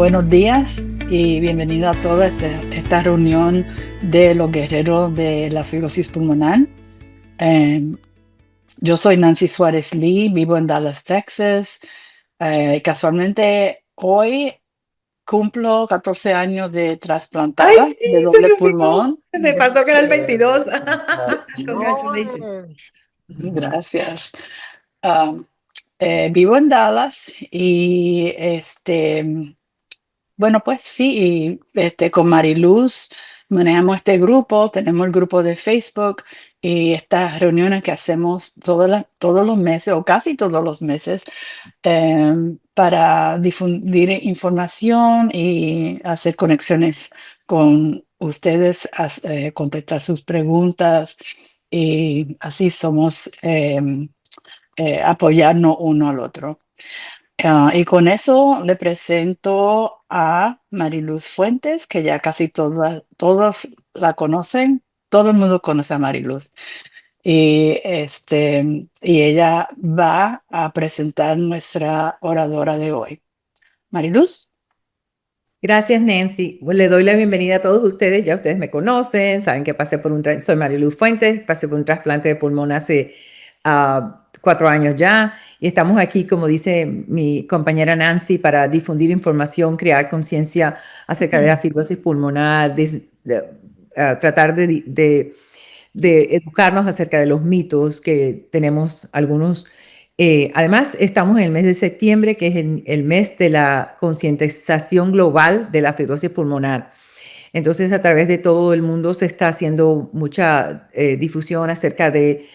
Buenos días y bienvenido a toda esta reunión de los guerreros de la fibrosis pulmonar. Yo soy Nancy Suárez Lee, vivo en Dallas, Texas. Casualmente hoy cumplo 14 años de Ay, trasplantada sí, de se doble me olvidó. pulmón. Se me pasó que era el 22. Congratulations. Congratulations. Gracias. Um, Vivo en Dallas y bueno, pues sí, con Mariluz manejamos este grupo, tenemos el grupo de Facebook y estas reuniones que hacemos todos los meses o casi todos los meses para difundir información y hacer conexiones con ustedes, contestar sus preguntas y así somos, apoyarnos uno al otro. Y con eso le presento a Mariluz Fuentes, que ya casi todos la conocen, todo el mundo conoce a Mariluz. Y ella va a presentar nuestra oradora de hoy. Mariluz. Gracias, Nancy. Bueno, le doy la bienvenida a todos ustedes. Ya ustedes me conocen, saben que pasé por soy Mariluz Fuentes, pasé por un trasplante de pulmón hace 4 años ya. Y estamos aquí, como dice mi compañera Nancy, para difundir información, crear conciencia acerca de la fibrosis pulmonar, tratar de educarnos acerca de los mitos que tenemos algunos. Además, estamos en el mes de septiembre, que es el mes de la concientización global de la fibrosis pulmonar. Entonces, a través de todo el mundo se está haciendo mucha difusión acerca de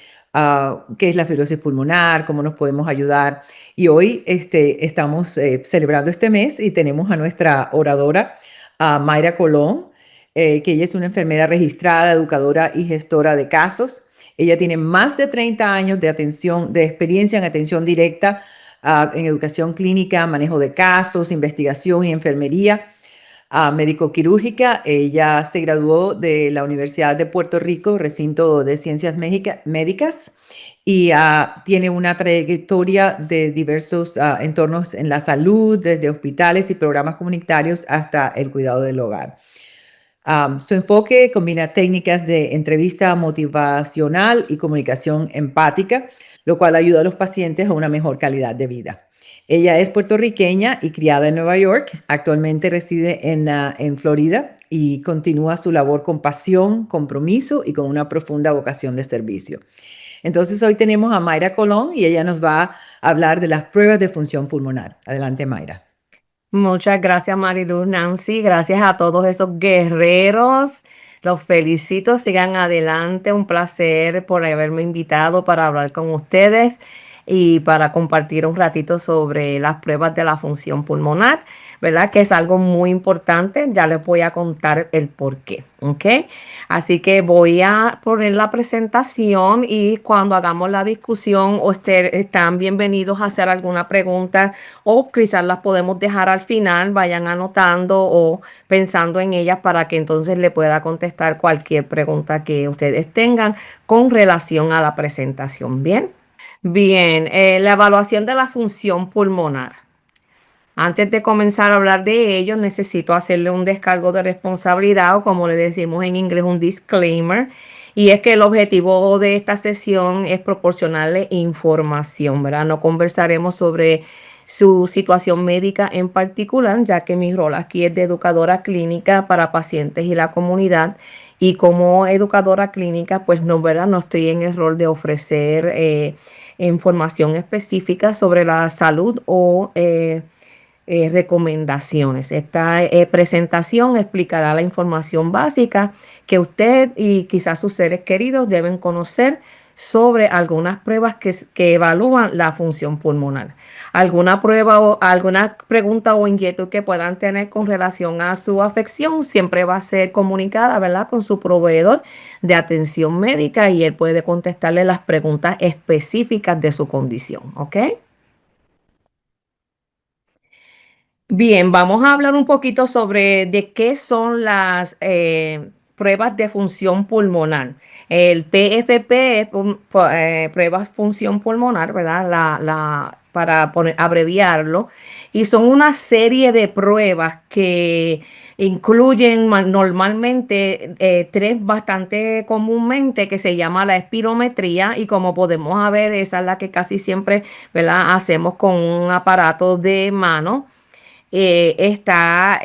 qué es la fibrosis pulmonar, cómo nos podemos ayudar. Y hoy estamos celebrando este mes y tenemos a nuestra oradora, a Mayra Colón, que ella es una enfermera registrada, educadora y gestora de casos. Ella tiene más de 30 años de experiencia en atención directa, en educación clínica, manejo de casos, investigación y enfermería médico-quirúrgica. Ella se graduó de la Universidad de Puerto Rico, recinto de ciencias médicas, y tiene una trayectoria de diversos entornos en la salud, desde hospitales y programas comunitarios hasta el cuidado del hogar. Su enfoque combina técnicas de entrevista motivacional y comunicación empática, lo cual ayuda a los pacientes a una mejor calidad de vida. Ella es puertorriqueña y criada en Nueva York. Actualmente reside en Florida y continúa su labor con pasión, compromiso y con una profunda vocación de servicio. Entonces hoy tenemos a Mayra Colón y ella nos va a hablar de las pruebas de función pulmonar. Adelante, Mayra. Muchas gracias, Mariluz, Nancy. Gracias a todos esos guerreros. Los felicito. Sigan adelante. Un placer por haberme invitado para hablar con ustedes y para compartir un ratito sobre las pruebas de la función pulmonar, ¿verdad? Que es algo muy importante. Ya les voy a contar el por qué, ¿ok? Así que voy a poner la presentación y cuando hagamos la discusión, ustedes están bienvenidos a hacer alguna pregunta o quizás las podemos dejar al final, vayan anotando o pensando en ellas para que entonces le pueda contestar cualquier pregunta que ustedes tengan con relación a la presentación. ¿Bien? Bien, la evaluación de la función pulmonar. Antes de comenzar a hablar de ello, necesito hacerle un descargo de responsabilidad o como le decimos en inglés, un disclaimer. Y es que el objetivo de esta sesión es proporcionarle información, ¿verdad? No conversaremos sobre su situación médica en particular, ya que mi rol aquí es de educadora clínica para pacientes y la comunidad. Y como educadora clínica, pues no, ¿verdad? No estoy en el rol de ofrecer información específica sobre la salud o recomendaciones. Esta presentación explicará la información básica que usted y quizás sus seres queridos deben conocer sobre algunas pruebas que evalúan la función pulmonar. Alguna prueba o alguna pregunta o inquietud que puedan tener con relación a su afección siempre va a ser comunicada, ¿verdad?, con su proveedor de atención médica y él puede contestarle las preguntas específicas de su condición, ¿ok? Bien, vamos a hablar un poquito sobre de qué son las pruebas de función pulmonar. El PFP es pruebas función pulmonar, ¿verdad? Para abreviarlo. y son una serie de pruebas que incluyen normalmente tres bastante comúnmente que se llama la espirometría y como podemos ver esa es la que casi siempre, ¿verdad?, hacemos con un aparato de mano. Está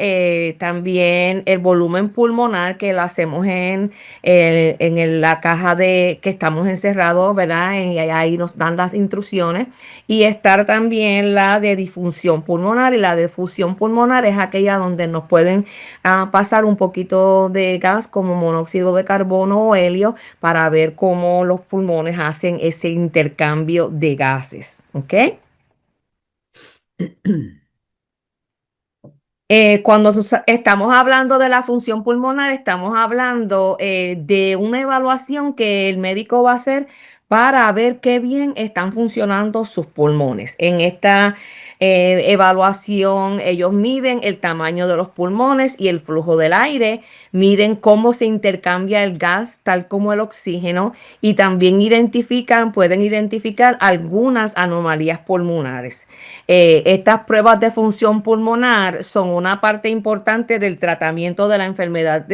también el volumen pulmonar que lo hacemos la caja de que estamos encerrados, ¿verdad? Y ahí nos dan las instrucciones. Y está también la de difusión pulmonar. Y la de difusión pulmonar es aquella donde nos pueden pasar un poquito de gas como monóxido de carbono o helio para ver cómo los pulmones hacen ese intercambio de gases. ¿Ok? Cuando estamos hablando de la función pulmonar, estamos hablando de una evaluación que el médico va a hacer para ver qué bien están funcionando sus pulmones. En esta evaluación, ellos miden el tamaño de los pulmones y el flujo del aire, miden cómo se intercambia el gas, tal como el oxígeno, y también pueden identificar algunas anomalías pulmonares. Estas pruebas de función pulmonar son una parte importante del tratamiento de la enfermedad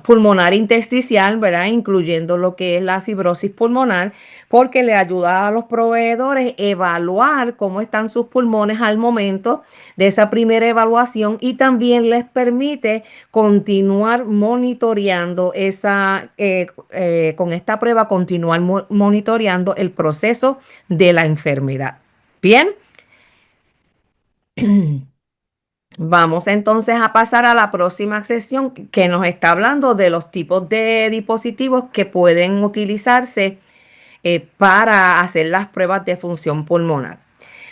pulmonar intersticial, ¿verdad? Incluyendo lo que es la fibrosis pulmonar, porque le ayuda a los proveedores a evaluar cómo están sus pulmones al momento de esa primera evaluación y también les permite continuar monitoreando con esta prueba, continuar monitoreando el proceso de la enfermedad. Bien, vamos entonces a pasar a la próxima sesión que nos está hablando de los tipos de dispositivos que pueden utilizarse para hacer las pruebas de función pulmonar.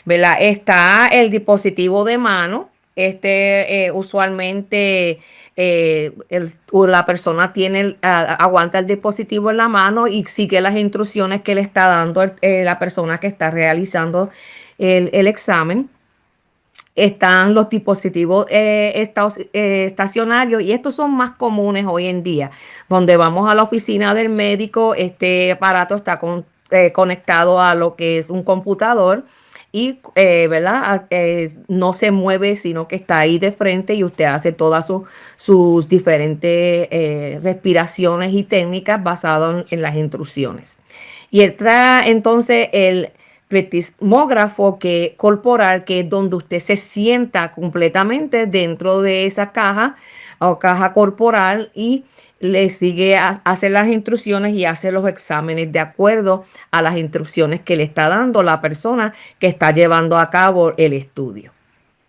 ¿Verdad? Está el dispositivo de mano. Usualmente la persona aguanta el dispositivo en la mano y sigue las instrucciones que le está dando la persona que está realizando el examen. Están los dispositivos estacionarios y estos son más comunes hoy en día, donde vamos a la oficina del médico, este aparato está conectado a lo que es un computador y ¿verdad? No se mueve, sino que está ahí de frente y usted hace todas sus diferentes respiraciones y técnicas basadas en las instrucciones. Y entra entonces el pletismógrafo corporal, que es donde usted se sienta completamente dentro de esa caja o caja corporal y le sigue, hace las instrucciones y hace los exámenes de acuerdo a las instrucciones que le está dando la persona que está llevando a cabo el estudio.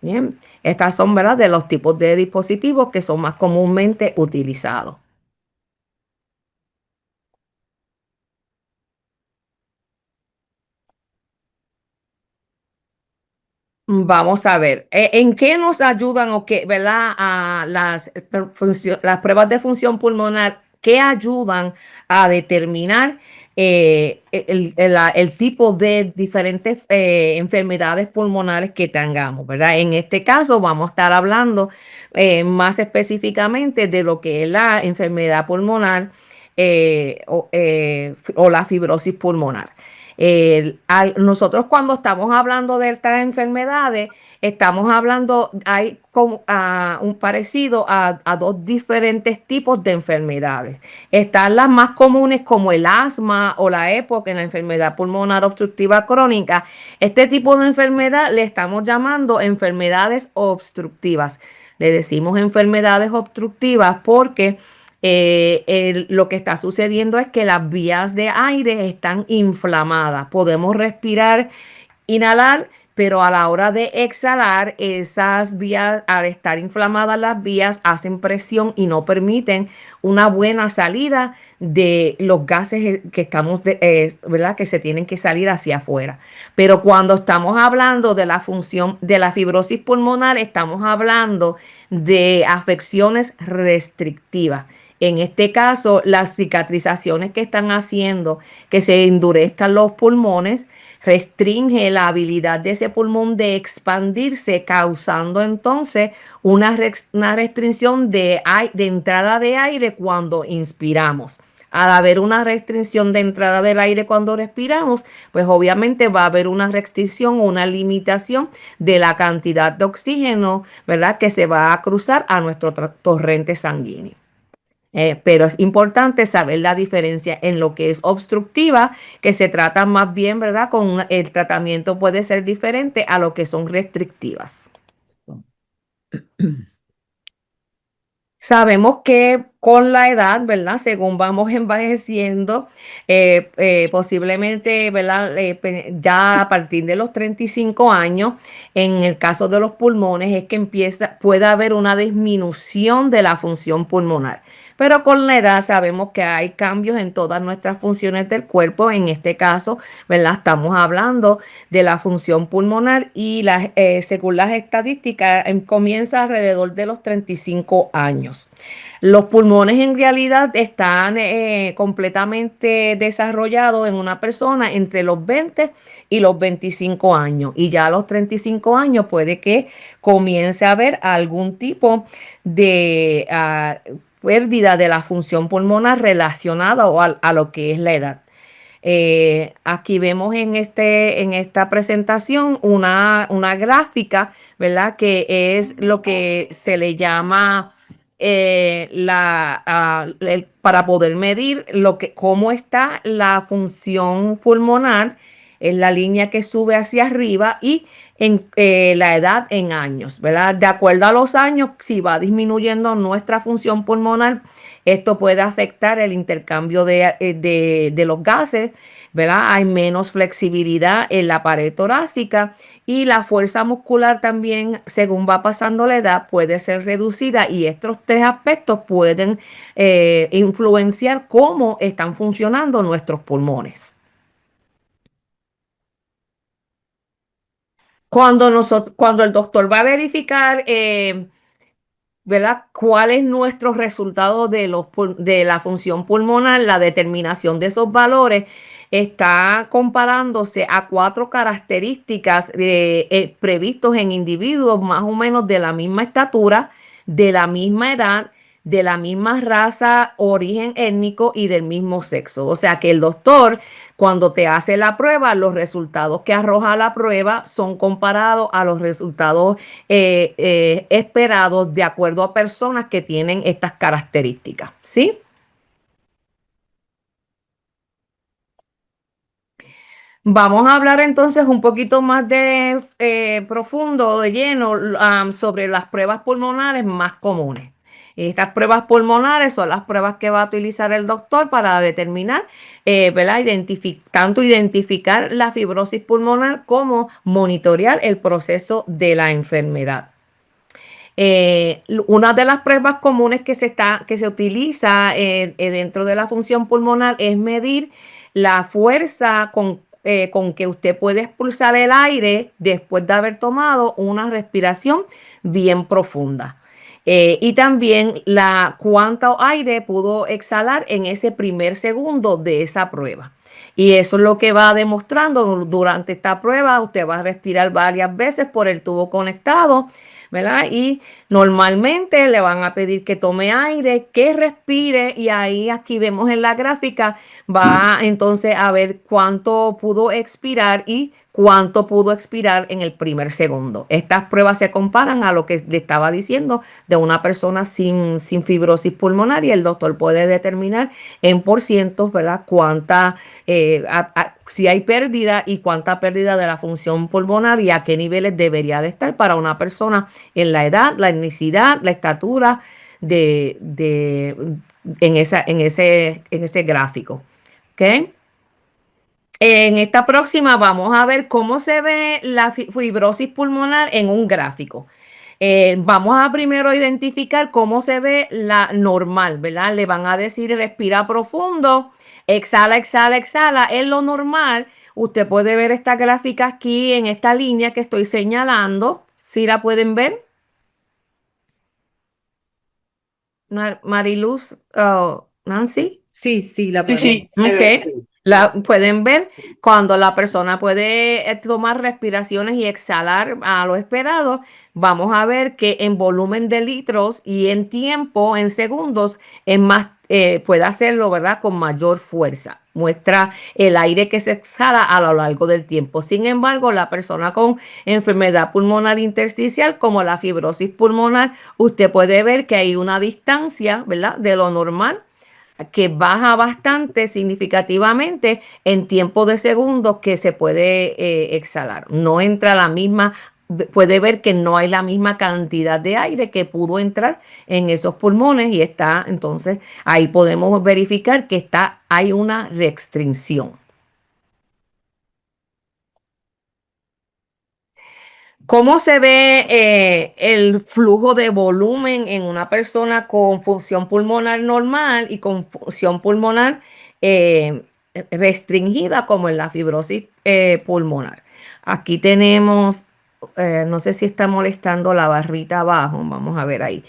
Bien, estas son, ¿verdad?, de los tipos de dispositivos que son más comúnmente utilizados. Vamos a ver, ¿en qué nos ayudan o qué, ¿verdad? A las pruebas de función pulmonar, ¿qué ayudan a determinar el tipo de diferentes enfermedades pulmonares que tengamos, ¿verdad? En este caso vamos a estar hablando más específicamente de lo que es la enfermedad pulmonar o la fibrosis pulmonar. Nosotros cuando estamos hablando de estas enfermedades, estamos hablando, hay como, un parecido a dos diferentes tipos de enfermedades. Están las más comunes como el asma o la EPOC, en la enfermedad pulmonar obstructiva crónica. Este tipo de enfermedad le estamos llamando enfermedades obstructivas. Le decimos enfermedades obstructivas porque lo que está sucediendo es que las vías de aire están inflamadas. Podemos respirar, inhalar, pero a la hora de exhalar, esas vías, al estar inflamadas las vías, hacen presión y no permiten una buena salida de los gases que estamos, ¿verdad?, que se tienen que salir hacia afuera. Pero cuando estamos hablando de la función de la fibrosis pulmonar, estamos hablando de afecciones restrictivas. En este caso, las cicatrizaciones que están haciendo que se endurezcan los pulmones restringe la habilidad de ese pulmón de expandirse, causando entonces una restricción de entrada de aire cuando inspiramos. Al haber una restricción de entrada del aire cuando respiramos, pues obviamente va a haber una restricción o una limitación de la cantidad de oxígeno, ¿verdad? Que se va a cruzar a nuestro torrente sanguíneo. Pero es importante saber la diferencia en lo que es obstructiva, que se trata más bien, ¿verdad? El tratamiento puede ser diferente a lo que son restrictivas. Sabemos que con la edad, ¿verdad? Según vamos envejeciendo, posiblemente, ¿verdad? Ya a partir de los 35 años, en el caso de los pulmones, es que puede haber una disminución de la función pulmonar. Pero con la edad sabemos que hay cambios en todas nuestras funciones del cuerpo. En este caso, ¿verdad? Estamos hablando de la función pulmonar y según las estadísticas, comienza alrededor de los 35 años. Los pulmones en realidad están completamente desarrollados en una persona entre los 20 y los 25 años. Y ya a los 35 años puede que comience a haber algún tipo de pérdida de la función pulmonar relacionada a lo que es la edad. Aquí vemos en esta presentación una gráfica, ¿verdad? Que es lo que se le llama para poder medir cómo está la función pulmonar, es la línea que sube hacia arriba y en la edad en años, ¿verdad? De acuerdo a los años, si va disminuyendo nuestra función pulmonar, esto puede afectar el intercambio de los gases, ¿verdad? Hay menos flexibilidad en la pared torácica y la fuerza muscular también, según va pasando la edad, puede ser reducida y estos tres aspectos pueden influenciar cómo están funcionando nuestros pulmones. Cuando el doctor va a verificar ¿verdad? ¿Cuál es nuestro resultado de la función pulmonar? La determinación de esos valores está comparándose a 4 características previstos en individuos más o menos de la misma estatura, de la misma edad, de la misma raza, origen étnico y del mismo sexo. O sea que el doctor, cuando te hace la prueba, los resultados que arroja la prueba son comparados a los resultados esperados de acuerdo a personas que tienen estas características, ¿sí? Vamos a hablar entonces un poquito más de profundo, de lleno, sobre las pruebas pulmonares más comunes. Estas pruebas pulmonares son las pruebas que va a utilizar el doctor para determinar, ¿verdad? Tanto identificar la fibrosis pulmonar como monitorear el proceso de la enfermedad. Una de las pruebas comunes que se utiliza dentro de la función pulmonar es medir la fuerza con que usted puede expulsar el aire después de haber tomado una respiración bien profunda. Y también cuánto aire pudo exhalar en ese primer segundo de esa prueba. Y eso es lo que va demostrando durante esta prueba. Usted va a respirar varias veces por el tubo conectado, ¿verdad? Y normalmente le van a pedir que tome aire, que respire y ahí aquí vemos en la gráfica, va entonces a ver cuánto pudo expirar y cuánto pudo expirar en el primer segundo. Estas pruebas se comparan a lo que le estaba diciendo de una persona sin fibrosis pulmonar y el doctor puede determinar en por cientos, ¿verdad? Si hay pérdida y cuánta pérdida de la función pulmonar y a qué niveles debería de estar para una persona en la edad, la etnicidad, la estatura en ese gráfico. ¿Ok? En esta próxima vamos a ver cómo se ve la fibrosis pulmonar en un gráfico. Vamos a primero identificar cómo se ve la normal, ¿verdad? Le van a decir respira profundo, exhala, exhala, exhala. Es lo normal. Usted puede ver esta gráfica aquí en esta línea que estoy señalando. ¿Sí la pueden ver? Mariluz, Nancy. Sí, sí, la Sí, podemos. sí, se ve. Ok. Pueden ver cuando la persona puede tomar respiraciones y exhalar a lo esperado. Vamos a ver que en volumen de litros y en tiempo, en segundos, es más, puede hacerlo, ¿verdad? Con mayor fuerza. Muestra el aire que se exhala a lo largo del tiempo. Sin embargo, la persona con enfermedad pulmonar intersticial, como la fibrosis pulmonar, usted puede ver que hay una distancia, ¿verdad? De lo normal que baja bastante significativamente en tiempo de segundos que se puede exhalar. No entra la misma, puede ver que no hay la misma cantidad de aire que pudo entrar en esos pulmones y está, entonces ahí podemos verificar que hay una restricción. ¿Cómo se ve el flujo de volumen en una persona con función pulmonar normal y con función pulmonar eh, restringida como en la fibrosis pulmonar? Aquí tenemos, no sé si está molestando la barrita abajo, vamos a ver ahí.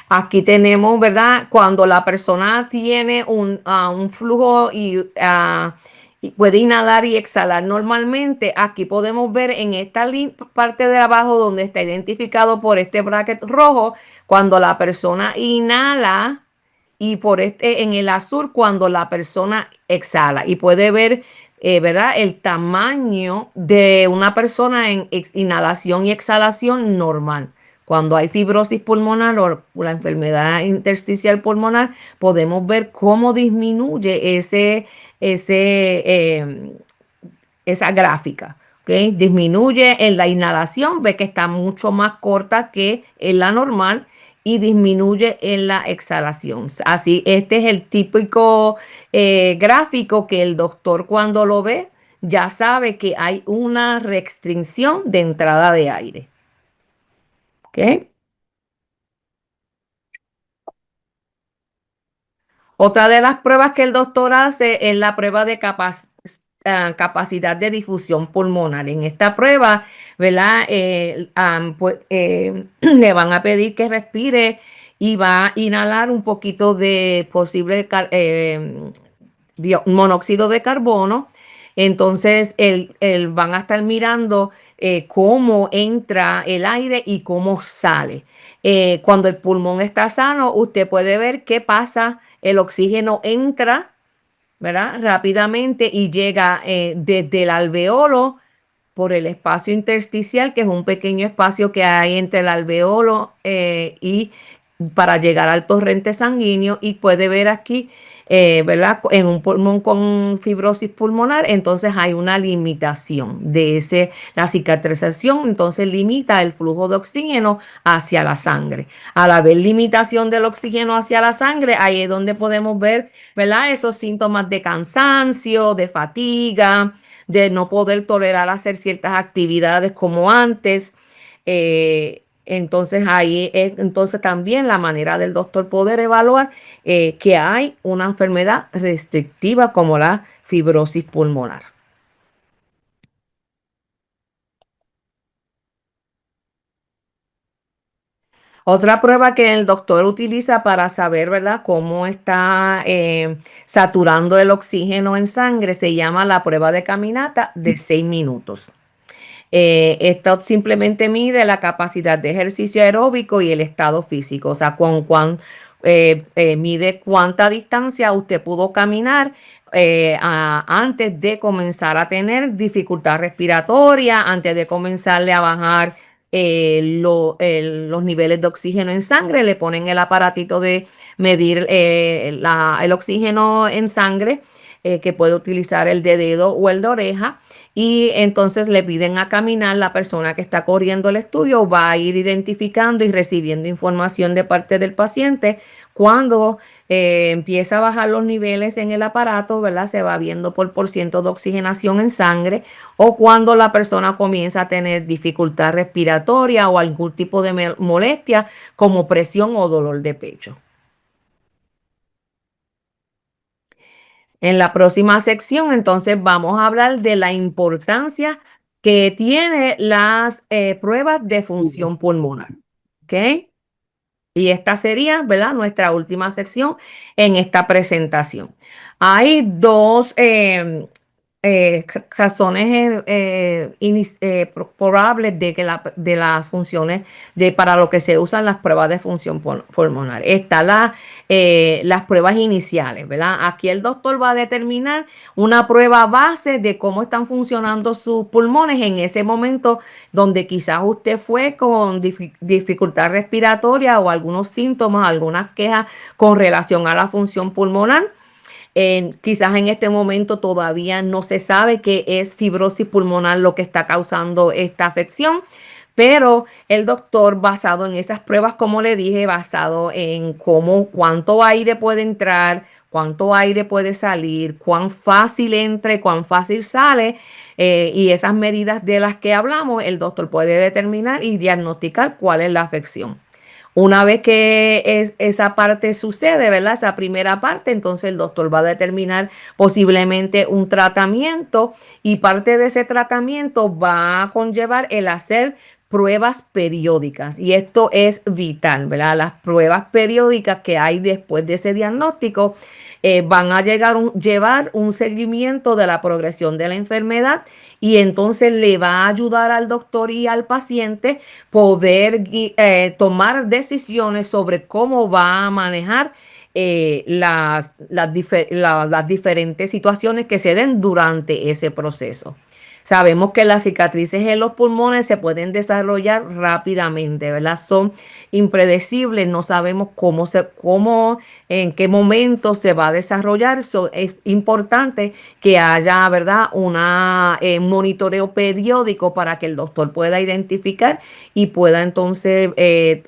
Aquí tenemos, ¿verdad? Cuando la persona tiene un flujo y puede inhalar y exhalar normalmente. Aquí podemos ver en esta parte de abajo donde está identificado por este bracket rojo, cuando la persona inhala y por en el azul cuando la persona exhala. Y puede ver, ¿verdad? El tamaño de una persona en inhalación y exhalación normal. Cuando hay fibrosis pulmonar o la enfermedad intersticial pulmonar, podemos ver cómo disminuye ese, esa gráfica. ¿Okay? Disminuye en la inhalación, ve que está mucho más corta que en la normal y disminuye en la exhalación. Así, este es el típico gráfico que el doctor cuando lo ve ya sabe que hay una restricción de entrada de aire. ¿Okay? Otra de las pruebas que el doctor hace es la prueba de capacidad de difusión pulmonar. En esta prueba, ¿verdad? Pues, le van a pedir que respire y va a inhalar un poquito de posible monóxido de carbono. Entonces, van a estar mirando cómo entra el aire y cómo sale. Cuando el pulmón está sano, usted puede ver qué pasa. El oxígeno entra, ¿verdad? Rápidamente y llega desde el alveolo por el espacio intersticial, que es un pequeño espacio que hay entre el alveolo y para llegar al torrente sanguíneo y puede ver aquí, ¿verdad? En un pulmón con fibrosis pulmonar, entonces hay una limitación de la cicatrización, entonces limita el flujo de oxígeno hacia la sangre. Al haber limitación del oxígeno hacia la sangre, ahí es donde podemos ver, ¿verdad? Esos síntomas de cansancio, de fatiga, de no poder tolerar hacer ciertas actividades como antes. Entonces ahí es entonces también la manera del doctor poder evaluar que hay una enfermedad restrictiva como la fibrosis pulmonar. Otra prueba que el doctor utiliza para saber, ¿verdad?, cómo está saturando el oxígeno en sangre se llama la prueba de caminata de 6 minutos. Esto simplemente mide la capacidad de ejercicio aeróbico y el estado físico, o sea, mide cuánta distancia usted pudo caminar antes de comenzar a tener dificultad respiratoria, antes de comenzarle a bajar los niveles de oxígeno en sangre, le ponen el aparatito de medir el oxígeno en sangre, que puede utilizar el de dedo o el de oreja. Y entonces le piden a caminar, la persona que está corriendo el estudio va a ir identificando y recibiendo información de parte del paciente. Cuando empieza a bajar los niveles en el aparato, ¿verdad? Se va viendo por ciento de oxigenación en sangre o cuando la persona comienza a tener dificultad respiratoria o algún tipo de molestia como presión o dolor de pecho. En la próxima sección, entonces, vamos a hablar de la importancia que tiene las pruebas de función pulmonar. ¿Ok? Y esta sería, ¿verdad?, nuestra última sección en esta presentación. Hay dos razones probables de que de las funciones para lo que se usan las pruebas de función pulmonar. Está las pruebas iniciales, ¿verdad? Aquí el doctor va a determinar una prueba base de cómo están funcionando sus pulmones en ese momento donde quizás usted fue con dificultad respiratoria o algunos síntomas, algunas quejas con relación a la función pulmonar. Quizás en este momento todavía no se sabe qué es fibrosis pulmonar lo que está causando esta afección, pero el doctor, basado en esas pruebas, como le dije, basado en cuánto aire puede entrar, cuánto aire puede salir, cuán fácil entra y cuán fácil sale, y esas medidas de las que hablamos, el doctor puede determinar y diagnosticar cuál es la afección. Una vez que esa parte sucede, ¿verdad? Esa primera parte, entonces el doctor va a determinar posiblemente un tratamiento y parte de ese tratamiento va a conllevar el hacer pruebas periódicas y esto es vital, ¿verdad? Las pruebas periódicas que hay después de ese diagnóstico van a llevar un seguimiento de la progresión de la enfermedad y entonces le va a ayudar al doctor y al paciente poder tomar decisiones sobre cómo va a manejar las diferentes situaciones que se den durante ese proceso. Sabemos que las cicatrices en los pulmones se pueden desarrollar rápidamente, ¿verdad? Son impredecibles, no sabemos en qué momento se va a desarrollar. Es importante que haya, ¿verdad?, un monitoreo periódico para que el doctor pueda identificar y pueda entonces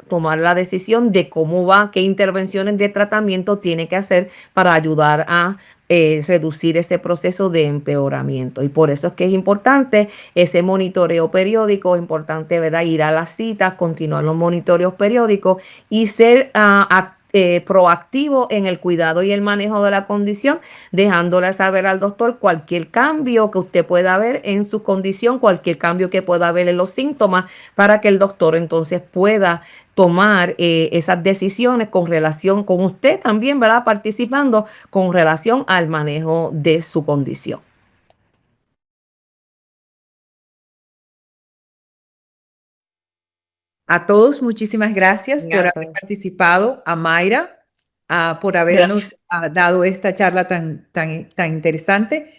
tomar la decisión de cómo va, qué intervenciones de tratamiento tiene que hacer para ayudar a reducir ese proceso de empeoramiento. Y por eso es que es importante ese monitoreo periódico, es importante, ¿verdad?, ir a las citas, continuar los monitoreos periódicos y ser proactivo en el cuidado y el manejo de la condición, dejándole saber al doctor cualquier cambio que usted pueda ver en su condición, cualquier cambio que pueda ver en los síntomas, para que el doctor entonces pueda tomar esas decisiones con relación con usted también, ¿verdad?, participando con relación al manejo de su condición. A todos, muchísimas gracias por haber Gracias. participado. A Mayra, por habernos dado esta charla tan interesante.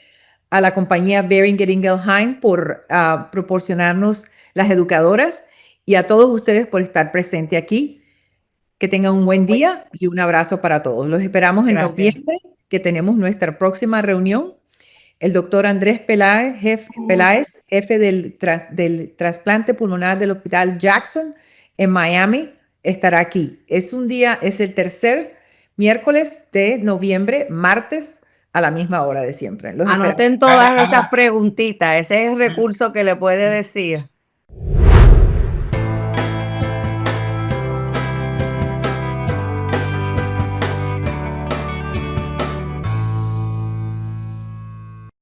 A la compañía Boehringer Ingelheim por proporcionarnos las educadoras y a todos ustedes por estar presente aquí. Que tengan un buen día y un abrazo para todos. Los esperamos en Gracias. noviembre, que tenemos nuestra próxima reunión. El doctor Andrés Peláez, jefe del trasplante pulmonar del Hospital Jackson en Miami, estará aquí. Es el tercer miércoles de noviembre, martes, a la misma hora de siempre. Los esperamos. Anoten todas esas preguntitas, ese es el recurso que le puede decir.